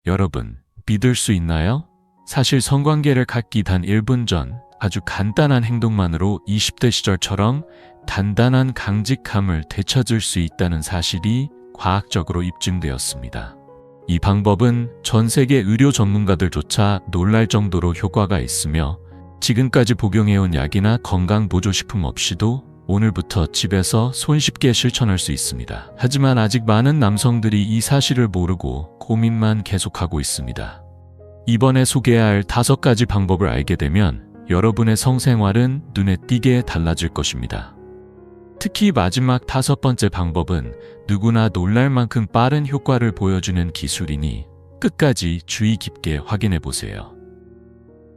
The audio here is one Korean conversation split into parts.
여러분, 믿을 수 있나요? 사실 성관계를 갖기 단 1분 전 아주 간단한 행동만으로 20대 시절처럼 단단한 강직함을 되찾을 수 있다는 사실이 과학적으로 입증되었습니다. 이 방법은 전 세계 의료 전문가들조차 놀랄 정도로 효과가 있으며 지금까지 복용해온 약이나 건강보조식품 없이도 오늘부터 집에서 손쉽게 실천할 수 있습니다. 하지만 아직 많은 남성들이 이 사실을 모르고 고민만 계속하고 있습니다. 이번에 소개할 5가지 방법을 알게 되면 여러분의 성생활은 눈에 띄게 달라질 것입니다. 특히 마지막 5번째 방법은 누구나 놀랄 만큼 빠른 효과를 보여주는 기술이니 끝까지 주의 깊게 확인해 보세요.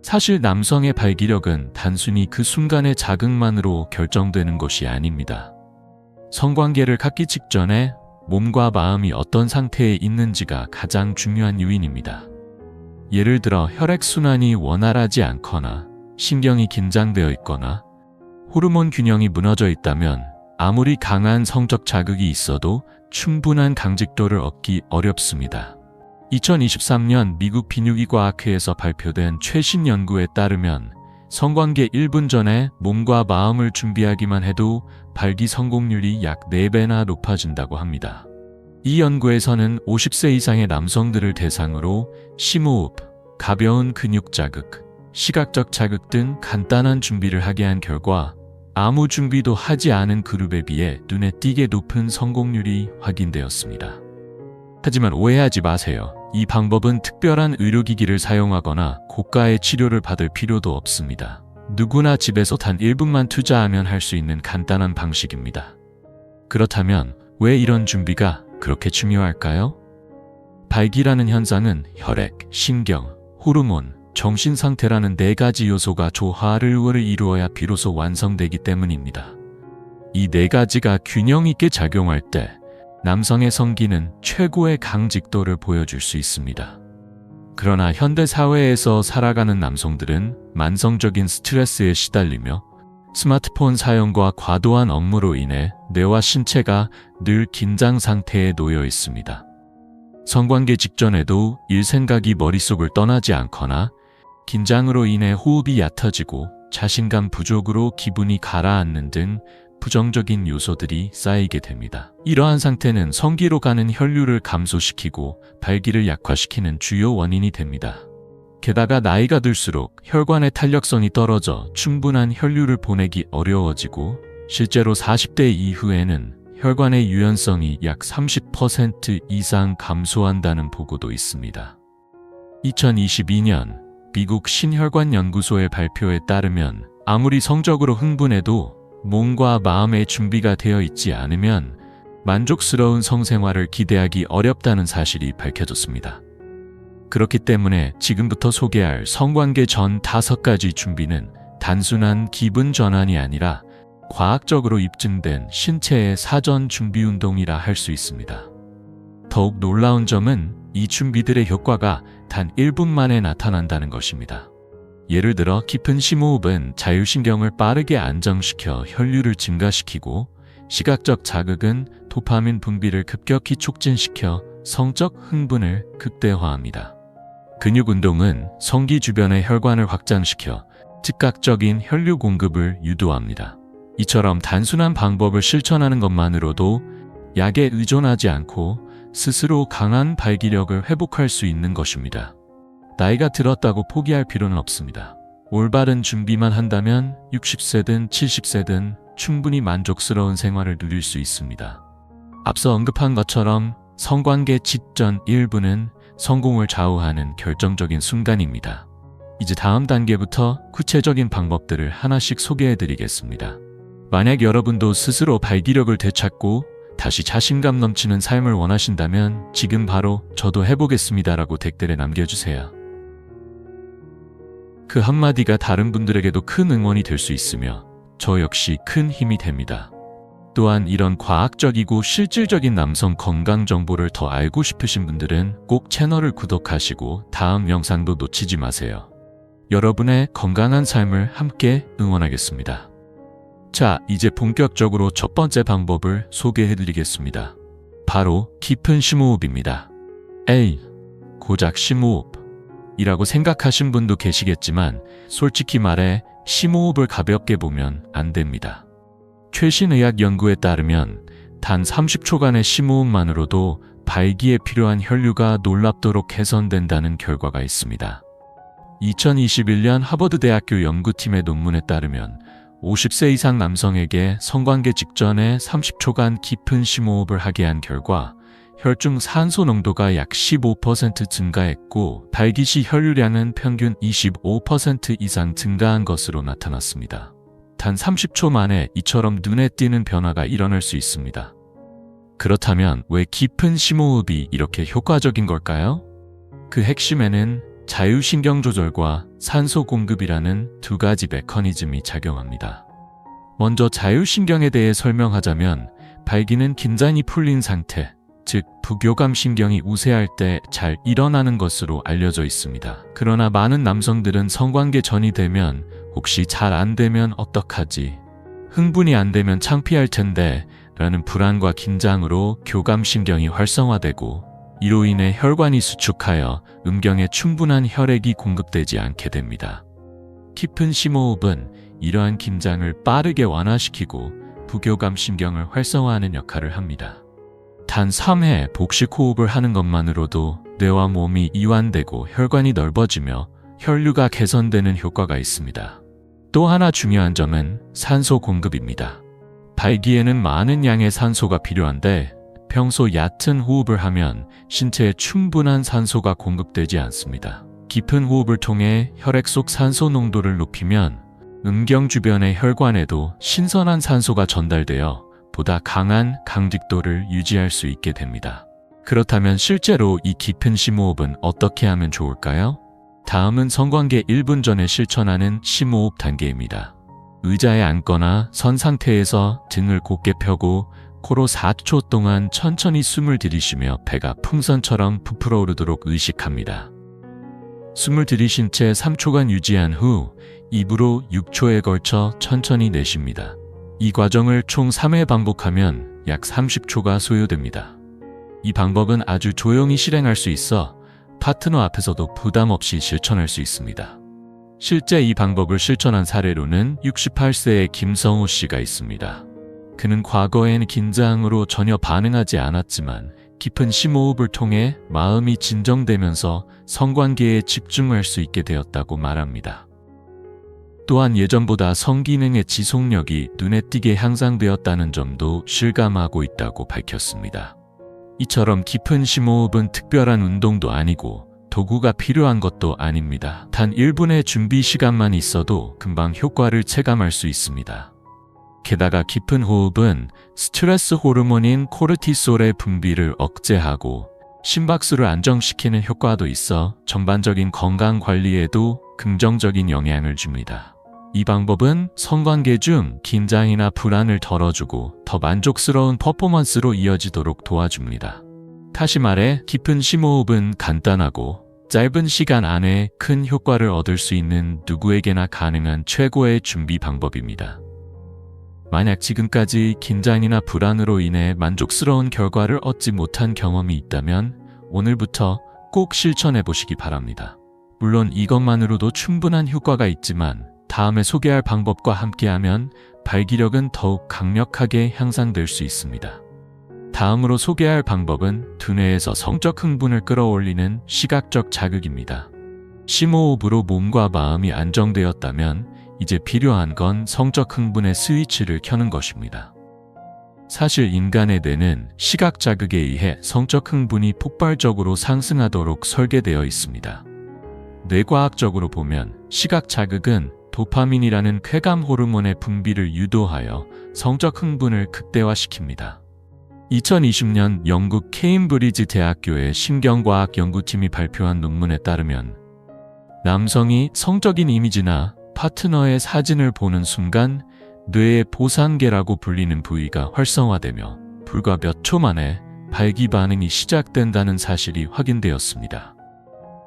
사실 남성의 발기력은 단순히 그 순간의 자극만으로 결정되는 것이 아닙니다. 성관계를 갖기 직전에 몸과 마음이 어떤 상태에 있는지가 가장 중요한 요인입니다. 예를 들어 혈액순환이 원활하지 않거나 신경이 긴장되어 있거나 호르몬 균형이 무너져 있다면 아무리 강한 성적 자극이 있어도 충분한 강직도를 얻기 어렵습니다. 2023년 미국 비뇨기과학회에서 발표된 최신 연구에 따르면 성관계 1분 전에 몸과 마음을 준비하기만 해도 발기 성공률이 약 4배나 높아진다고 합니다. 이 연구에서는 50세 이상의 남성들을 대상으로 심호흡, 가벼운 근육 자극, 시각적 자극 등 간단한 준비를 하게 한 결과 아무 준비도 하지 않은 그룹에 비해 눈에 띄게 높은 성공률이 확인되었습니다. 하지만 오해하지 마세요. 이 방법은 특별한 의료기기를 사용하거나 고가의 치료를 받을 필요도 없습니다. 누구나 집에서 단 1분만 투자하면 할 수 있는 간단한 방식입니다. 그렇다면 왜 이런 준비가 그렇게 중요할까요? 발기라는 현상은 혈액, 신경, 호르몬, 정신 상태라는 4가지 요소가 조화를 이루어야 비로소 완성되기 때문입니다. 이 4가지가 균형 있게 작용할 때 남성의 성기는 최고의 강직도를 보여줄 수 있습니다. 그러나 현대 사회에서 살아가는 남성들은 만성적인 스트레스에 시달리며 스마트폰 사용과 과도한 업무로 인해 뇌와 신체가 늘 긴장 상태에 놓여 있습니다. 성관계 직전에도 일 생각이 머릿속을 떠나지 않거나 긴장으로 인해 호흡이 얕아지고 자신감 부족으로 기분이 가라앉는 등 부정적인 요소들이 쌓이게 됩니다. 이러한 상태는 성기로 가는 혈류를 감소시키고 발기를 약화시키는 주요 원인이 됩니다. 게다가 나이가 들수록 혈관의 탄력성이 떨어져 충분한 혈류를 보내기 어려워지고 실제로 40대 이후에는 혈관의 유연성이 약 30% 이상 감소한다는 보고도 있습니다. 2022년 미국 신혈관연구소의 발표에 따르면 아무리 성적으로 흥분해도 몸과 마음의 준비가 되어 있지 않으면 만족스러운 성생활을 기대하기 어렵다는 사실이 밝혀졌습니다. 그렇기 때문에 지금부터 소개할 성관계 전 5가지 준비는 단순한 기분 전환이 아니라 과학적으로 입증된 신체의 사전 준비 운동이라 할 수 있습니다. 더욱 놀라운 점은 이 준비들의 효과가 단 1분 만에 나타난다는 것입니다. 예를 들어 깊은 심호흡은 자율신경을 빠르게 안정시켜 혈류를 증가시키고 시각적 자극은 도파민 분비를 급격히 촉진시켜 성적 흥분을 극대화합니다. 근육 운동은 성기 주변의 혈관을 확장시켜 즉각적인 혈류 공급을 유도합니다. 이처럼 단순한 방법을 실천하는 것만으로도 약에 의존하지 않고 스스로 강한 발기력을 회복할 수 있는 것입니다. 나이가 들었다고 포기할 필요는 없습니다. 올바른 준비만 한다면 60세든 70세든 충분히 만족스러운 생활을 누릴 수 있습니다. 앞서 언급한 것처럼 성관계 직전 1분은 성공을 좌우하는 결정적인 순간입니다. 이제 다음 단계부터 구체적인 방법들을 하나씩 소개해드리겠습니다. 만약 여러분도 스스로 발기력을 되찾고 다시 자신감 넘치는 삶을 원하신다면 지금 바로 저도 해보겠습니다라고 댓글에 남겨주세요. 그 한마디가 다른 분들에게도 큰 응원이 될 수 있으며 저 역시 큰 힘이 됩니다. 또한 이런 과학적이고 실질적인 남성 건강 정보를 더 알고 싶으신 분들은 꼭 채널을 구독하시고 다음 영상도 놓치지 마세요. 여러분의 건강한 삶을 함께 응원하겠습니다. 자, 이제 본격적으로 첫 번째 방법을 소개해드리겠습니다. 바로 깊은 심호흡입니다. A. 고작 심호흡이라고 생각하신 분도 계시겠지만 솔직히 말해 심호흡을 가볍게 보면 안 됩니다. 최신 의학 연구에 따르면 단 30초간의 심호흡만으로도 발기에 필요한 혈류가 놀랍도록 개선된다는 결과가 있습니다. 2021년 하버드대학교 연구팀의 논문에 따르면 50세 이상 남성에게 성관계 직전에 30초간 깊은 심호흡을 하게 한 결과 혈중 산소 농도가 약 15% 증가했고 발기 시 혈류량은 평균 25% 이상 증가한 것으로 나타났습니다. 단 30초 만에 이처럼 눈에 띄는 변화가 일어날 수 있습니다. 그렇다면 왜 깊은 심호흡이 이렇게 효과적인 걸까요? 그 핵심에는 자율신경 조절과 산소 공급이라는 두 가지 메커니즘이 작용합니다. 먼저 자율신경에 대해 설명하자면 발기는 긴장이 풀린 상태, 즉 부교감 신경이 우세할 때 잘 일어나는 것으로 알려져 있습니다. 그러나 많은 남성들은 성관계 전이 되면 혹시 잘 안 되면 어떡하지? 흥분이 안 되면 창피할 텐데 라는 불안과 긴장으로 교감신경이 활성화되고 이로 인해 혈관이 수축하여 음경에 충분한 혈액이 공급되지 않게 됩니다. 깊은 심호흡은 이러한 긴장을 빠르게 완화시키고 부교감신경을 활성화하는 역할을 합니다. 단 3회 복식 호흡을 하는 것만으로도 뇌와 몸이 이완되고 혈관이 넓어지며 혈류가 개선되는 효과가 있습니다. 또 하나 중요한 점은 산소 공급입니다. 발기에는 많은 양의 산소가 필요한데 평소 얕은 호흡을 하면 신체에 충분한 산소가 공급되지 않습니다. 깊은 호흡을 통해 혈액 속 산소 농도를 높이면 음경 주변의 혈관에도 신선한 산소가 전달되어 보다 강한 강직도를 유지할 수 있게 됩니다. 그렇다면 실제로 이 깊은 심호흡은 어떻게 하면 좋을까요? 다음은 성관계 1분 전에 실천하는 심호흡 단계입니다. 의자에 앉거나 선 상태에서 등을 곧게 펴고 코로 4초 동안 천천히 숨을 들이쉬며 배가 풍선처럼 부풀어 오르도록 의식합니다. 숨을 들이쉰 채 3초간 유지한 후 입으로 6초에 걸쳐 천천히 내쉽니다. 이 과정을 총 3회 반복하면 약 30초가 소요됩니다. 이 방법은 아주 조용히 실행할 수 있어 파트너 앞에서도 부담 없이 실천할 수 있습니다. 실제 이 방법을 실천한 사례로는 68세의 김성호 씨가 있습니다. 그는 과거엔 긴장으로 전혀 반응하지 않았지만 깊은 심호흡을 통해 마음이 진정되면서 성관계에 집중할 수 있게 되었다고 말합니다. 또한 예전보다 성기능의 지속력이 눈에 띄게 향상되었다는 점도 실감하고 있다고 밝혔습니다. 이처럼 깊은 심호흡은 특별한 운동도 아니고 도구가 필요한 것도 아닙니다. 단 1분의 준비 시간만 있어도 금방 효과를 체감할 수 있습니다. 게다가 깊은 호흡은 스트레스 호르몬인 코르티솔의 분비를 억제하고 심박수를 안정시키는 효과도 있어 전반적인 건강 관리에도 긍정적인 영향을 줍니다. 이 방법은 성관계 중 긴장이나 불안을 덜어주고 더 만족스러운 퍼포먼스로 이어지도록 도와줍니다. 다시 말해 깊은 심호흡은 간단하고 짧은 시간 안에 큰 효과를 얻을 수 있는 누구에게나 가능한 최고의 준비 방법입니다. 만약 지금까지 긴장이나 불안으로 인해 만족스러운 결과를 얻지 못한 경험이 있다면 오늘부터 꼭 실천해 보시기 바랍니다. 물론 이것만으로도 충분한 효과가 있지만 다음에 소개할 방법과 함께하면 발기력은 더욱 강력하게 향상될 수 있습니다. 다음으로 소개할 방법은 두뇌에서 성적 흥분을 끌어올리는 시각적 자극입니다. 심호흡으로 몸과 마음이 안정되었다면 이제 필요한 건 성적 흥분의 스위치를 켜는 것입니다. 사실 인간의 뇌는 시각 자극에 의해 성적 흥분이 폭발적으로 상승하도록 설계되어 있습니다. 뇌과학적으로 보면 시각 자극은 도파민이라는 쾌감 호르몬의 분비를 유도하여 성적 흥분을 극대화시킵니다. 2020년 영국 케임브리지 대학교의 신경과학 연구팀이 발표한 논문에 따르면 남성이 성적인 이미지나 파트너의 사진을 보는 순간 뇌의 보상계라고 불리는 부위가 활성화되며 불과 몇 초 만에 발기 반응이 시작된다는 사실이 확인되었습니다.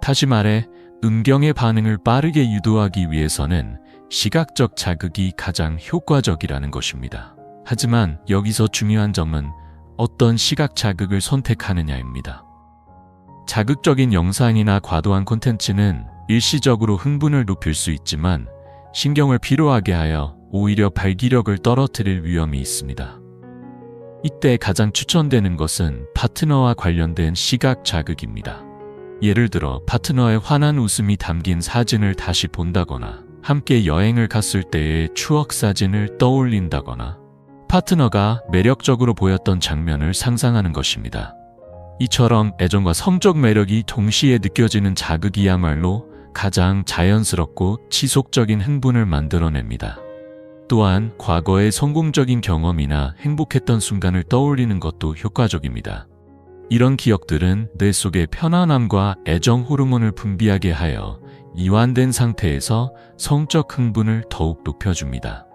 다시 말해 음경의 반응을 빠르게 유도하기 위해서는 시각적 자극이 가장 효과적이라는 것입니다. 하지만 여기서 중요한 점은 어떤 시각 자극을 선택하느냐입니다. 자극적인 영상이나 과도한 콘텐츠는 일시적으로 흥분을 높일 수 있지만 신경을 피로하게 하여 오히려 발기력을 떨어뜨릴 위험이 있습니다. 이때 가장 추천되는 것은 파트너와 관련된 시각 자극입니다. 예를 들어 파트너의 환한 웃음이 담긴 사진을 다시 본다거나 함께 여행을 갔을 때의 추억 사진을 떠올린다거나 파트너가 매력적으로 보였던 장면을 상상하는 것입니다. 이처럼 애정과 성적 매력이 동시에 느껴지는 자극이야말로 가장 자연스럽고 지속적인 흥분을 만들어냅니다. 또한 과거의 성공적인 경험이나 행복했던 순간을 떠올리는 것도 효과적입니다. 이런 기억들은 뇌 속에 편안함과 애정 호르몬을 분비하게 하여 이완된 상태에서 성적 흥분을 더욱 높여줍니다.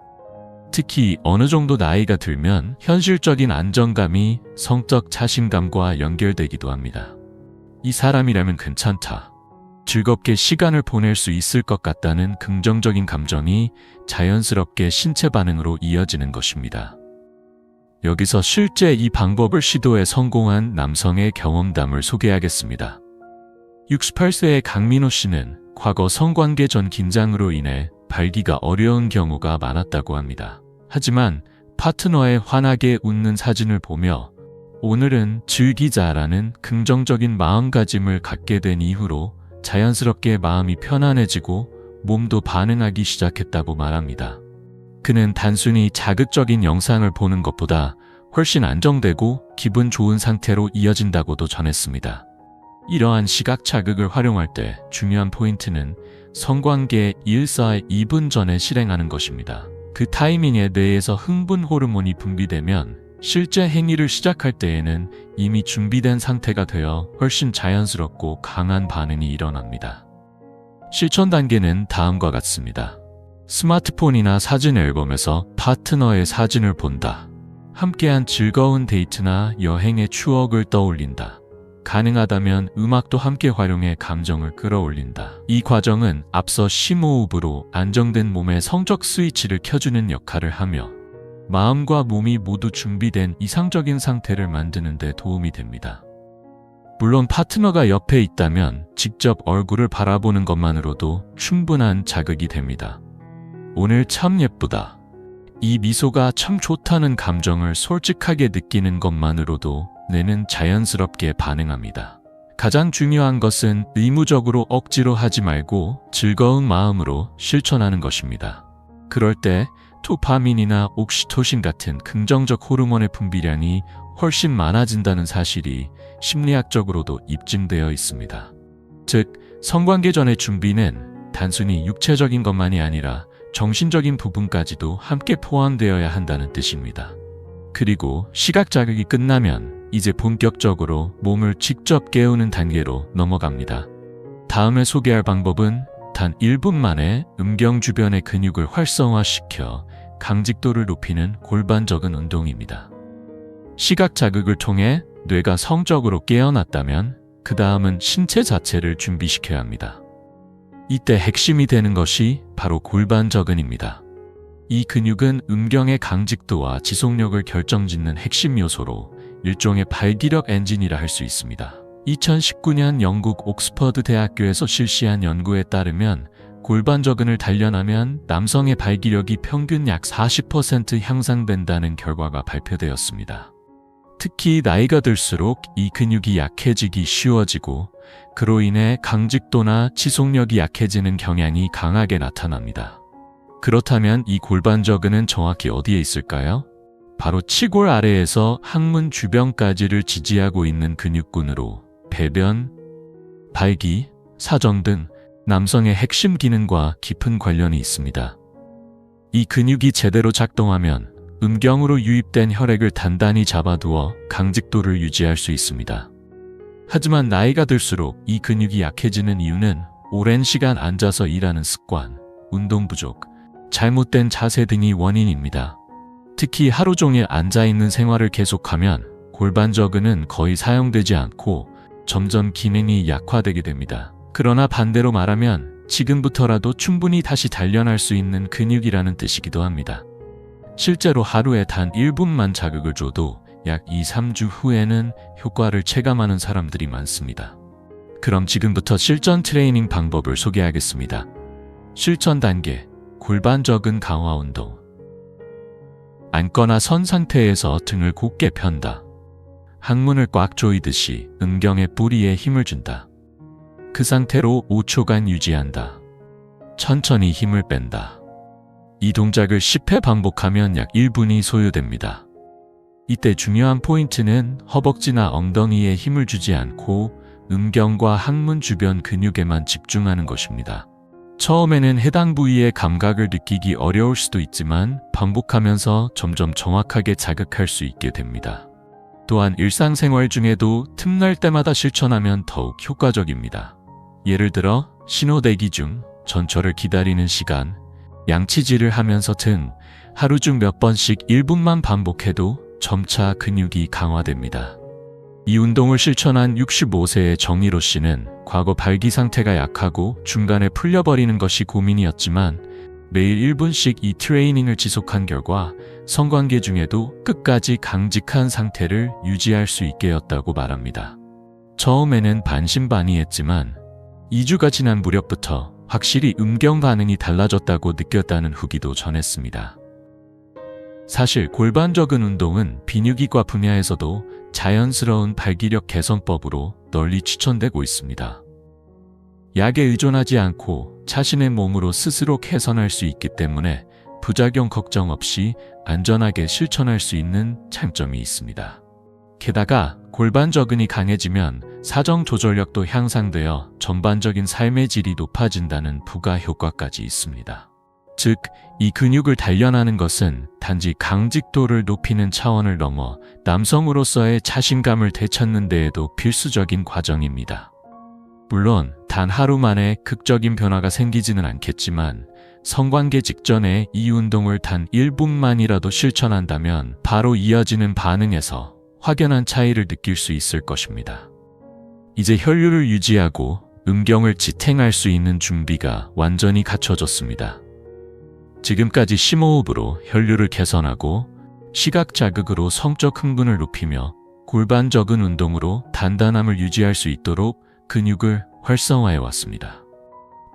특히 어느 정도 나이가 들면 현실적인 안정감이 성적 자신감과 연결되기도 합니다. 이 사람이라면 괜찮다. 즐겁게 시간을 보낼 수 있을 것 같다는 긍정적인 감정이 자연스럽게 신체 반응으로 이어지는 것입니다. 여기서 실제 이 방법을 시도해 성공한 남성의 경험담을 소개하겠습니다. 68세의 강민호 씨는 과거 성관계 전 긴장으로 인해 발기가 어려운 경우가 많았다고 합니다. 하지만 파트너의 환하게 웃는 사진을 보며 오늘은 즐기자라는 긍정적인 마음가짐을 갖게 된 이후로 자연스럽게 마음이 편안해지고 몸도 반응하기 시작했다고 말합니다. 그는 단순히 자극적인 영상을 보는 것보다 훨씬 안정되고 기분 좋은 상태로 이어진다고도 전했습니다. 이러한 시각 자극을 활용할 때 중요한 포인트는 성관계 1사 2분 전에 실행하는 것입니다. 그 타이밍에 뇌에서 흥분 호르몬이 분비되면 실제 행위를 시작할 때에는 이미 준비된 상태가 되어 훨씬 자연스럽고 강한 반응이 일어납니다. 실천 단계는 다음과 같습니다. 스마트폰이나 사진 앨범에서 파트너의 사진을 본다. 함께한 즐거운 데이트나 여행의 추억을 떠올린다. 가능하다면 음악도 함께 활용해 감정을 끌어올린다. 이 과정은 앞서 심호흡으로 안정된 몸의 성적 스위치를 켜주는 역할을 하며 마음과 몸이 모두 준비된 이상적인 상태를 만드는 데 도움이 됩니다. 물론 파트너가 옆에 있다면 직접 얼굴을 바라보는 것만으로도 충분한 자극이 됩니다. 오늘 참 예쁘다. 이 미소가 참 좋다는 감정을 솔직하게 느끼는 것만으로도 뇌는 자연스럽게 반응합니다. 가장 중요한 것은 의무적으로 억지로 하지 말고 즐거운 마음으로 실천하는 것입니다. 그럴 때 도파민이나 옥시토신 같은 긍정적 호르몬의 분비량이 훨씬 많아진다는 사실이 심리학적으로도 입증되어 있습니다. 즉, 성관계 전의 준비는 단순히 육체적인 것만이 아니라 정신적인 부분까지도 함께 포함되어야 한다는 뜻입니다. 그리고 시각 자극이 끝나면 이제 본격적으로 몸을 직접 깨우는 단계로 넘어갑니다. 다음에 소개할 방법은 단 1분 만에 음경 주변의 근육을 활성화시켜 강직도를 높이는 골반적인 운동입니다. 시각 자극을 통해 뇌가 성적으로 깨어났다면 그 다음은 신체 자체를 준비시켜야 합니다. 이때 핵심이 되는 것이 바로 골반적근입니다. 이 근육은 음경의 강직도와 지속력을 결정짓는 핵심 요소로 일종의 발기력 엔진이라 할 수 있습니다. 2019년 영국 옥스퍼드 대학교에서 실시한 연구에 따르면 골반적근을 단련하면 남성의 발기력이 평균 약 40% 향상된다는 결과가 발표되었습니다. 특히 나이가 들수록 이 근육이 약해지기 쉬워지고 그로 인해 강직도나 지속력이 약해지는 경향이 강하게 나타납니다. 그렇다면 이 골반적근은 정확히 어디에 있을까요? 바로 치골 아래에서 항문 주변까지를 지지하고 있는 근육군으로 배변, 발기, 사정 등 남성의 핵심 기능과 깊은 관련이 있습니다. 이 근육이 제대로 작동하면 음경으로 유입된 혈액을 단단히 잡아두어 강직도를 유지할 수 있습니다. 하지만 나이가 들수록 이 근육이 약해지는 이유는 오랜 시간 앉아서 일하는 습관, 운동 부족, 잘못된 자세 등이 원인입니다. 특히 하루 종일 앉아있는 생활을 계속하면 골반적근은 거의 사용되지 않고 점점 기능이 약화되게 됩니다. 그러나 반대로 말하면 지금부터라도 충분히 다시 단련할 수 있는 근육이라는 뜻이기도 합니다. 실제로 하루에 단 1분만 자극을 줘도 약 2, 3주 후에는 효과를 체감하는 사람들이 많습니다. 그럼 지금부터 실전 트레이닝 방법을 소개하겠습니다. 실천 단계, 골반적은 강화 운동. 앉거나 선 상태에서 등을 곧게 편다. 항문을 꽉 조이듯이 음경의 뿌리에 힘을 준다. 그 상태로 5초간 유지한다. 천천히 힘을 뺀다. 이 동작을 10회 반복하면 약 1분이 소요됩니다. 이때 중요한 포인트는 허벅지나 엉덩이에 힘을 주지 않고 음경과 항문 주변 근육에만 집중하는 것입니다. 처음에는 해당 부위의 감각을 느끼기 어려울 수도 있지만 반복하면서 점점 정확하게 자극할 수 있게 됩니다. 또한 일상생활 중에도 틈날 때마다 실천하면 더욱 효과적입니다. 예를 들어 신호 대기 중, 전철을 기다리는 시간, 양치질을 하면서 등 하루 중 몇 번씩 1분만 반복해도 점차 근육이 강화됩니다. 이 운동을 실천한 65세의 정희로 씨는 과거 발기 상태가 약하고 중간에 풀려버리는 것이 고민이었지만 매일 1분씩 이 트레이닝을 지속한 결과 성관계 중에도 끝까지 강직한 상태를 유지할 수 있게 되었다고 말합니다. 처음에는 반신반의했지만 2주가 지난 무렵부터 확실히 음경 반응이 달라졌다고 느꼈다는 후기도 전했습니다. 사실 골반적은 운동은 비뇨기과 분야에서도 자연스러운 발기력 개선법으로 널리 추천되고 있습니다. 약에 의존하지 않고 자신의 몸으로 스스로 개선할 수 있기 때문에 부작용 걱정 없이 안전하게 실천할 수 있는 장점이 있습니다. 게다가 골반저근이 강해지면 사정 조절력도 향상되어 전반적인 삶의 질이 높아진다는 부가 효과까지 있습니다. 즉, 이 근육을 단련하는 것은 단지 강직도를 높이는 차원을 넘어 남성으로서의 자신감을 되찾는 데에도 필수적인 과정입니다. 물론 단 하루 만에 극적인 변화가 생기지는 않겠지만 성관계 직전에 이 운동을 단 1분만이라도 실천한다면 바로 이어지는 반응에서 확연한 차이를 느낄 수 있을 것입니다. 이제 혈류를 유지하고 음경을 지탱할 수 있는 준비가 완전히 갖춰졌습니다. 지금까지 심호흡으로 혈류를 개선하고 시각 자극으로 성적 흥분을 높이며 골반적은 운동으로 단단함을 유지할 수 있도록 근육을 활성화해 왔습니다.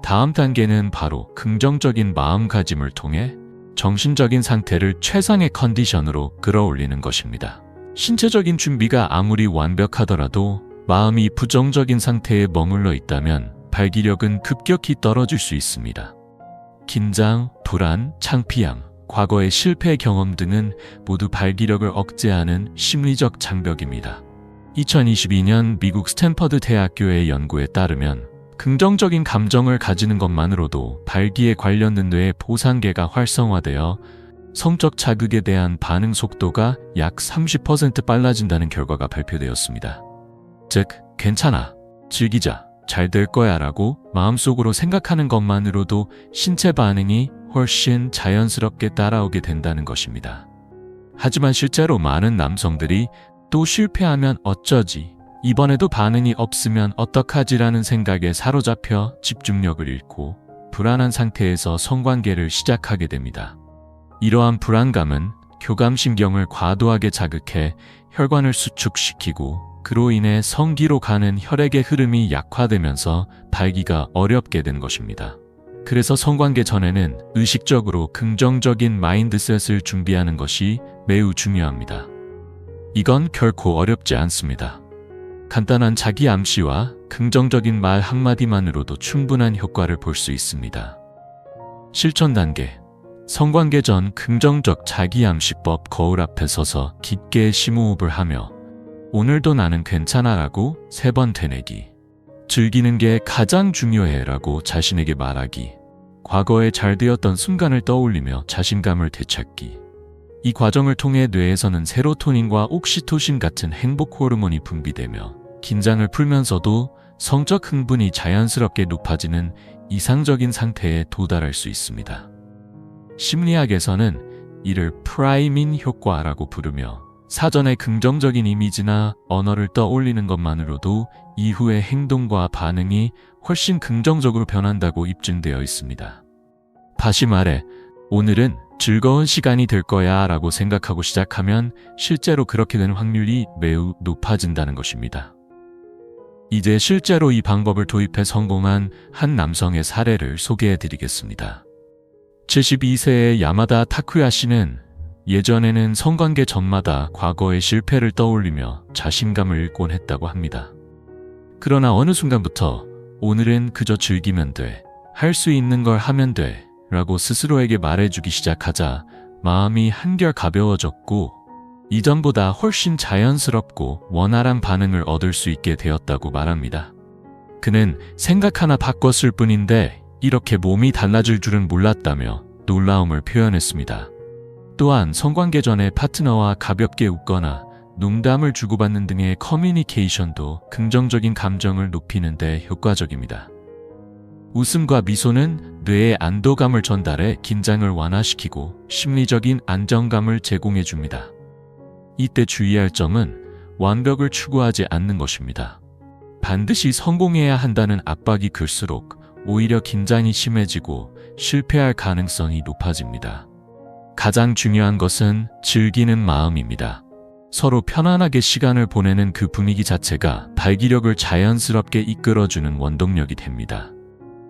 다음 단계는 바로 긍정적인 마음가짐을 통해 정신적인 상태를 최상의 컨디션으로 끌어올리는 것입니다. 신체적인 준비가 아무리 완벽하더라도 마음이 부정적인 상태에 머물러 있다면 발기력은 급격히 떨어질 수 있습니다. 긴장, 불안, 창피함, 과거의 실패 경험 등은 모두 발기력을 억제하는 심리적 장벽입니다. 2022년 미국 스탠퍼드 대학교의 연구에 따르면 긍정적인 감정을 가지는 것만으로도 발기에 관련된 뇌의 보상계가 활성화되어 성적 자극에 대한 반응 속도가 약 30% 빨라진다는 결과가 발표되었습니다. 즉, 괜찮아, 즐기자, 잘 될 거야 라고 마음속으로 생각하는 것만으로도 신체 반응이 훨씬 자연스럽게 따라오게 된다는 것입니다. 하지만 실제로 많은 남성들이 또 실패하면 어쩌지, 이번에도 반응이 없으면 어떡하지라는 생각에 사로잡혀 집중력을 잃고 불안한 상태에서 성관계를 시작하게 됩니다. 이러한 불안감은 교감신경을 과도하게 자극해 혈관을 수축시키고 그로 인해 성기로 가는 혈액의 흐름이 약화되면서 발기가 어렵게 된 것입니다. 그래서 성관계 전에는 의식적으로 긍정적인 마인드셋을 준비하는 것이 매우 중요합니다. 이건 결코 어렵지 않습니다. 간단한 자기 암시와 긍정적인 말 한마디만으로도 충분한 효과를 볼 수 있습니다. 실천 단계. 성관계 전 긍정적 자기 암시법. 거울 앞에 서서 깊게 심호흡을 하며 오늘도 나는 괜찮아 라고 3번 되뇌기. 즐기는 게 가장 중요해 라고 자신에게 말하기. 과거에 잘 되었던 순간을 떠올리며 자신감을 되찾기. 이 과정을 통해 뇌에서는 세로토닌과 옥시토신 같은 행복 호르몬이 분비되며 긴장을 풀면서도 성적 흥분이 자연스럽게 높아지는 이상적인 상태에 도달할 수 있습니다. 심리학에서는 이를 프라이밍 효과라고 부르며 사전에 긍정적인 이미지나 언어를 떠올리는 것만으로도 이후의 행동과 반응이 훨씬 긍정적으로 변한다고 입증되어 있습니다. 다시 말해, 오늘은 즐거운 시간이 될 거야 라고 생각하고 시작하면 실제로 그렇게 되는 확률이 매우 높아진다는 것입니다. 이제 실제로 이 방법을 도입해 성공한 한 남성의 사례를 소개해 드리겠습니다. 72세의 야마다 타쿠야 씨는 예전에는 성관계 전마다 과거의 실패를 떠올리며 자신감을 잃곤 했다고 합니다. 그러나 어느 순간부터 오늘은 그저 즐기면 돼, 할 수 있는 걸 하면 돼 라고 스스로에게 말해주기 시작하자 마음이 한결 가벼워졌고 이전보다 훨씬 자연스럽고 원활한 반응을 얻을 수 있게 되었다고 말합니다. 그는 생각 하나 바꿨을 뿐인데 이렇게 몸이 달라질 줄은 몰랐다며 놀라움을 표현했습니다. 또한 성관계 전에 파트너와 가볍게 웃거나 농담을 주고받는 등의 커뮤니케이션도 긍정적인 감정을 높이는 데 효과적입니다. 웃음과 미소는 뇌에 안도감을 전달해 긴장을 완화시키고 심리적인 안정감을 제공해 줍니다. 이때 주의할 점은 완벽을 추구하지 않는 것입니다. 반드시 성공해야 한다는 압박이 클수록 오히려 긴장이 심해지고 실패할 가능성이 높아집니다. 가장 중요한 것은 즐기는 마음입니다. 서로 편안하게 시간을 보내는 그 분위기 자체가 발기력을 자연스럽게 이끌어주는 원동력이 됩니다.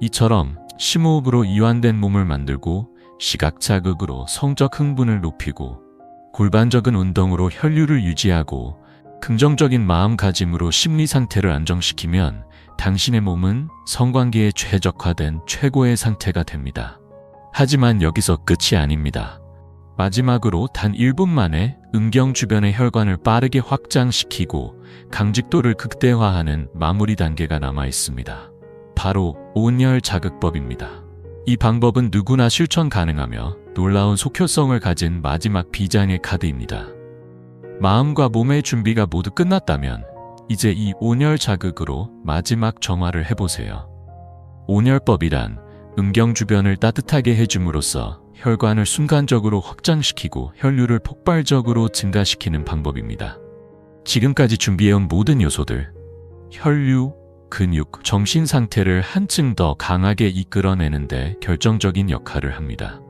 이처럼 심호흡으로 이완된 몸을 만들고 시각 자극으로 성적 흥분을 높이고 골반적인 운동으로 혈류를 유지하고 긍정적인 마음가짐으로 심리 상태를 안정시키면 당신의 몸은 성관계에 최적화된 최고의 상태가 됩니다. 하지만 여기서 끝이 아닙니다. 마지막으로 단 1분 만에 음경 주변의 혈관을 빠르게 확장시키고 강직도를 극대화하는 마무리 단계가 남아 있습니다. 바로 온열 자극법입니다. 이 방법은 누구나 실천 가능하며 놀라운 속효성을 가진 마지막 비장의 카드입니다. 마음과 몸의 준비가 모두 끝났다면 이제 이 온열 자극으로 마지막 정화를 해보세요. 온열법이란 음경 주변을 따뜻하게 해줌으로써 혈관을 순간적으로 확장시키고 혈류를 폭발적으로 증가시키는 방법입니다. 지금까지 준비해온 모든 요소들, 혈류, 근육, 정신 상태를 한층 더 강하게 이끌어내는데 결정적인 역할을 합니다.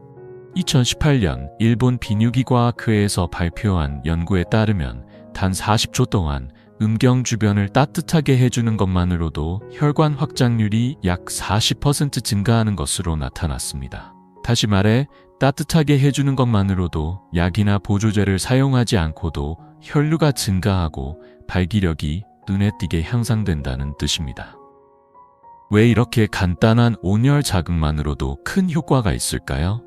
2018년 일본 비뇨기과학회에서 발표한 연구에 따르면 단 40초 동안 음경 주변을 따뜻하게 해주는 것만으로도 혈관 확장률이 약 40% 증가하는 것으로 나타났습니다. 다시 말해 따뜻하게 해주는 것만으로도 약이나 보조제를 사용하지 않고도 혈류가 증가하고 발기력이 눈에 띄게 향상된다는 뜻입니다. 왜 이렇게 간단한 온열 자극만으로도 큰 효과가 있을까요?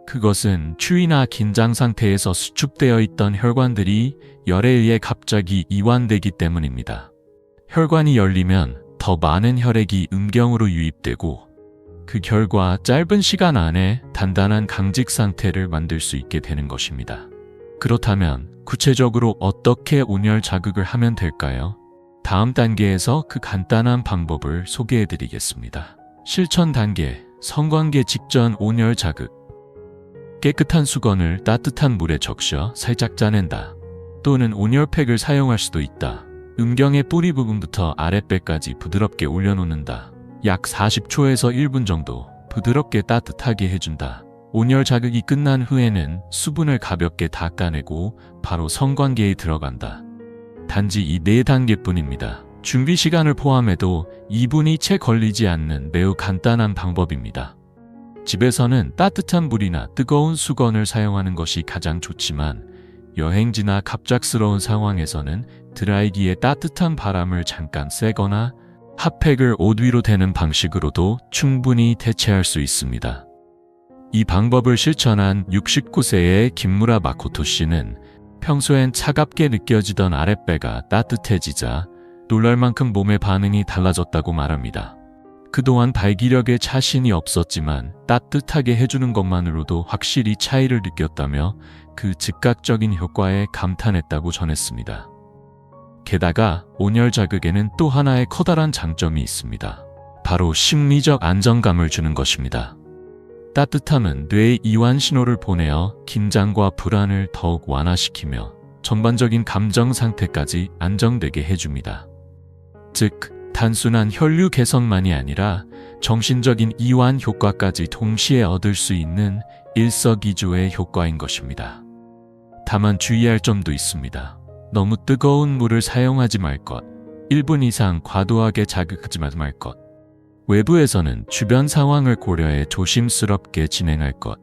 그것은 추위나 긴장 상태에서 수축되어 있던 혈관들이 열에 의해 갑자기 이완되기 때문입니다. 혈관이 열리면 더 많은 혈액이 음경으로 유입되고 그 결과 짧은 시간 안에 단단한 강직 상태를 만들 수 있게 되는 것입니다. 그렇다면 구체적으로 어떻게 온열 자극을 하면 될까요? 다음 단계에서 그 간단한 방법을 소개해 드리겠습니다. 실천 단계, 성관계 직전 온열 자극. 깨끗한 수건을 따뜻한 물에 적셔 살짝 짜낸다. 또는 온열팩을 사용할 수도 있다. 음경의 뿌리 부분부터 아랫배까지 부드럽게 올려놓는다. 약 40초에서 1분 정도 부드럽게 따뜻하게 해준다. 온열 자극이 끝난 후에는 수분을 가볍게 닦아내고 바로 성관계에 들어간다. 단지 이 4단계뿐입니다. 준비 시간을 포함해도 2분이 채 걸리지 않는 매우 간단한 방법입니다. 집에서는 따뜻한 물이나 뜨거운 수건을 사용하는 것이 가장 좋지만 여행지나 갑작스러운 상황에서는 드라이기에 따뜻한 바람을 잠깐 쐬거나 핫팩을 옷 위로 대는 방식으로도 충분히 대체할 수 있습니다. 이 방법을 실천한 69세의 김무라 마코토 씨는 평소엔 차갑게 느껴지던 아랫배가 따뜻해지자 놀랄 만큼 몸의 반응이 달라졌다고 말합니다. 그동안 발기력에 자신이 없었지만 따뜻하게 해주는 것만으로도 확실히 차이를 느꼈다며 그 즉각적인 효과에 감탄했다고 전했습니다. 게다가 온열 자극에는 또 하나의 커다란 장점이 있습니다. 바로 심리적 안정감을 주는 것입니다. 따뜻함은 뇌에 이완 신호를 보내어 긴장과 불안을 더욱 완화시키며 전반적인 감정 상태까지 안정되게 해줍니다. 즉, 단순한 혈류 개선만이 아니라 정신적인 이완 효과까지 동시에 얻을 수 있는 일석이조의 효과인 것입니다. 다만 주의할 점도 있습니다. 너무 뜨거운 물을 사용하지 말 것. 1분 이상 과도하게 자극하지 말 것. 외부에서는 주변 상황을 고려해 조심스럽게 진행할 것.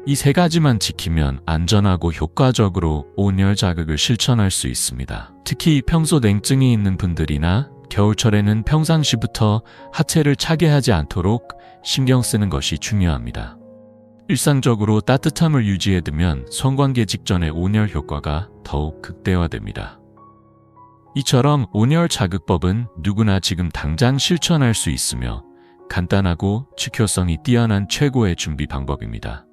이 세 가지만 지키면 안전하고 효과적으로 온열 자극을 실천할 수 있습니다. 특히 평소 냉증이 있는 분들이나 겨울철에는 평상시부터 하체를 차게 하지 않도록 신경 쓰는 것이 중요합니다. 일상적으로 따뜻함을 유지해두면 성관계 직전의 온열 효과가 더욱 극대화됩니다. 이처럼 온열 자극법은 누구나 지금 당장 실천할 수 있으며 간단하고 즉효성이 뛰어난 최고의 준비 방법입니다.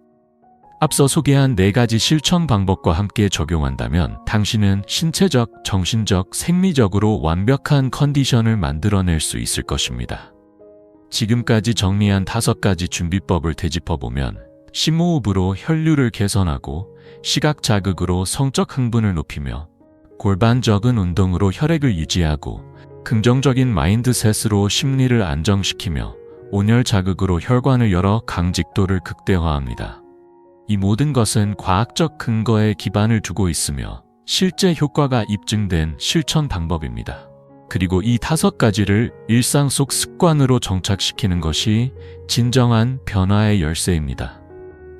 앞서 소개한 4가지 실천 방법과 함께 적용한다면 당신은 신체적, 정신적, 생리적으로 완벽한 컨디션을 만들어낼 수 있을 것입니다. 지금까지 정리한 5가지 준비법을 되짚어보면 심호흡으로 혈류를 개선하고 시각 자극으로 성적 흥분을 높이며 골반적인 운동으로 혈액을 유지하고 긍정적인 마인드셋으로 심리를 안정시키며 온열 자극으로 혈관을 열어 강직도를 극대화합니다. 이 모든 것은 과학적 근거에 기반을 두고 있으며 실제 효과가 입증된 실천 방법입니다. 그리고 이 5가지를 일상 속 습관으로 정착시키는 것이 진정한 변화의 열쇠입니다.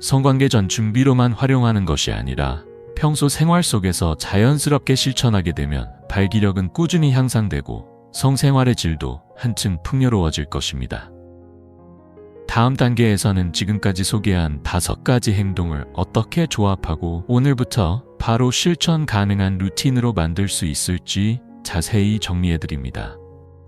성관계 전 준비로만 활용하는 것이 아니라 평소 생활 속에서 자연스럽게 실천하게 되면 발기력은 꾸준히 향상되고 성생활의 질도 한층 풍요로워질 것입니다. 다음 단계에서는 지금까지 소개한 5가지 행동을 어떻게 조합하고 오늘부터 바로 실천 가능한 루틴으로 만들 수 있을지 자세히 정리해드립니다.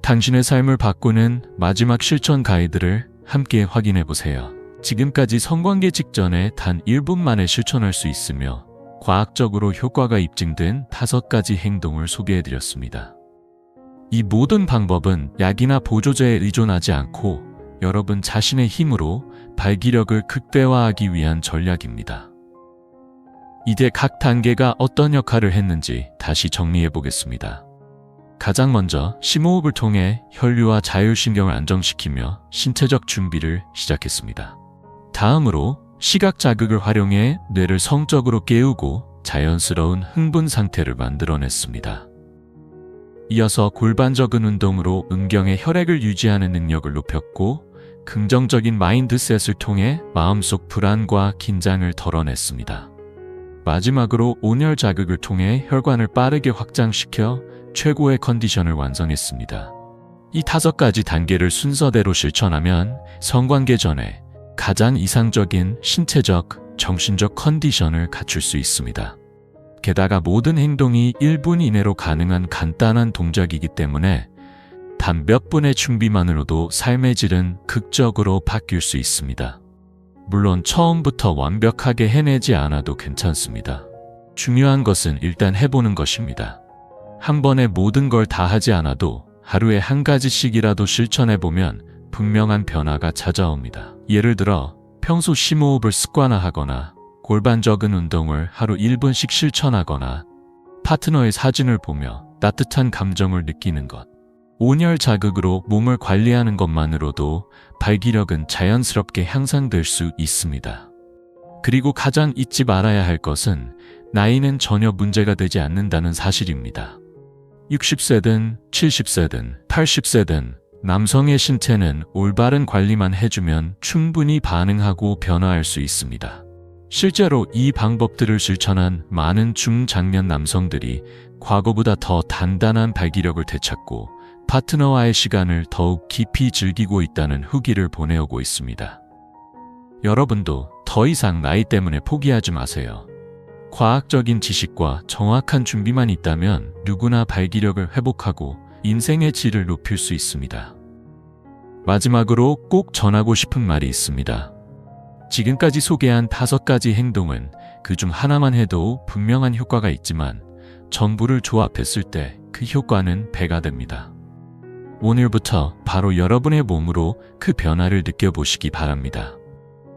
당신의 삶을 바꾸는 마지막 실천 가이드를 함께 확인해보세요. 지금까지 성관계 직전에 단 1분 만에 실천할 수 있으며 과학적으로 효과가 입증된 5가지 행동을 소개해드렸습니다. 이 모든 방법은 약이나 보조제에 의존하지 않고 여러분 자신의 힘으로 발기력을 극대화하기 위한 전략입니다. 이제 각 단계가 어떤 역할을 했는지 다시 정리해 보겠습니다. 가장 먼저 심호흡을 통해 혈류와 자율신경을 안정시키며 신체적 준비를 시작했습니다. 다음으로 시각 자극을 활용해 뇌를 성적으로 깨우고 자연스러운 흥분 상태를 만들어냈습니다. 이어서 골반적인 운동으로 음경의 혈액을 유지하는 능력을 높였고 긍정적인 마인드셋을 통해 마음속 불안과 긴장을 덜어냈습니다. 마지막으로 온열 자극을 통해 혈관을 빠르게 확장시켜 최고의 컨디션을 완성했습니다. 이 5가지 단계를 순서대로 실천하면 성관계 전에 가장 이상적인 신체적, 정신적 컨디션을 갖출 수 있습니다. 게다가 모든 행동이 1분 이내로 가능한 간단한 동작이기 때문에 단 몇 분의 준비만으로도 삶의 질은 극적으로 바뀔 수 있습니다. 물론 처음부터 완벽하게 해내지 않아도 괜찮습니다. 중요한 것은 일단 해보는 것입니다. 한 번에 모든 걸 다 하지 않아도 하루에 1가지씩이라도 실천해보면 분명한 변화가 찾아옵니다. 예를 들어 평소 심호흡을 습관화하거나 골반적인 운동을 하루 1분씩 실천하거나 파트너의 사진을 보며 따뜻한 감정을 느끼는 것. 온열 자극으로 몸을 관리하는 것만으로도 발기력은 자연스럽게 향상될 수 있습니다. 그리고 가장 잊지 말아야 할 것은 나이는 전혀 문제가 되지 않는다는 사실입니다. 60세든 70세든 80세든 남성의 신체는 올바른 관리만 해주면 충분히 반응하고 변화할 수 있습니다. 실제로 이 방법들을 실천한 많은 중장년 남성들이 과거보다 더 단단한 발기력을 되찾고 파트너와의 시간을 더욱 깊이 즐기고 있다는 후기를 보내오고 있습니다. 여러분도 더 이상 나이 때문에 포기하지 마세요. 과학적인 지식과 정확한 준비만 있다면 누구나 발기력을 회복하고 인생의 질을 높일 수 있습니다. 마지막으로 꼭 전하고 싶은 말이 있습니다. 지금까지 소개한 5가지 행동은 그중 하나만 해도 분명한 효과가 있지만 전부를 조합했을 때 그 효과는 배가 됩니다. 오늘부터 바로 여러분의 몸으로 그 변화를 느껴보시기 바랍니다.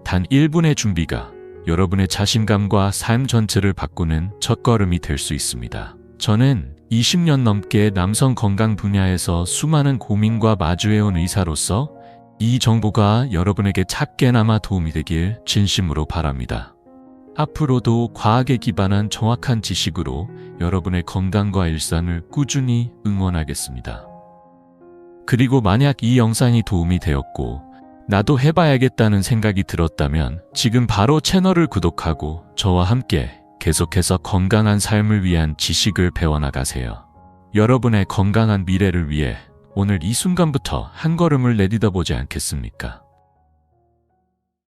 단 1분의 준비가 여러분의 자신감과 삶 전체를 바꾸는 첫걸음이 될 수 있습니다. 저는 20년 넘게 남성 건강 분야에서 수많은 고민과 마주해온 의사로서 이 정보가 여러분에게 작게나마 도움이 되길 진심으로 바랍니다. 앞으로도 과학에 기반한 정확한 지식으로 여러분의 건강과 일상을 꾸준히 응원하겠습니다. 그리고 만약 이 영상이 도움이 되었고 나도 해봐야겠다는 생각이 들었다면 지금 바로 채널을 구독하고 저와 함께 계속해서 건강한 삶을 위한 지식을 배워나가세요. 여러분의 건강한 미래를 위해 오늘 이 순간부터 한 걸음을 내딛어 보지 않겠습니까?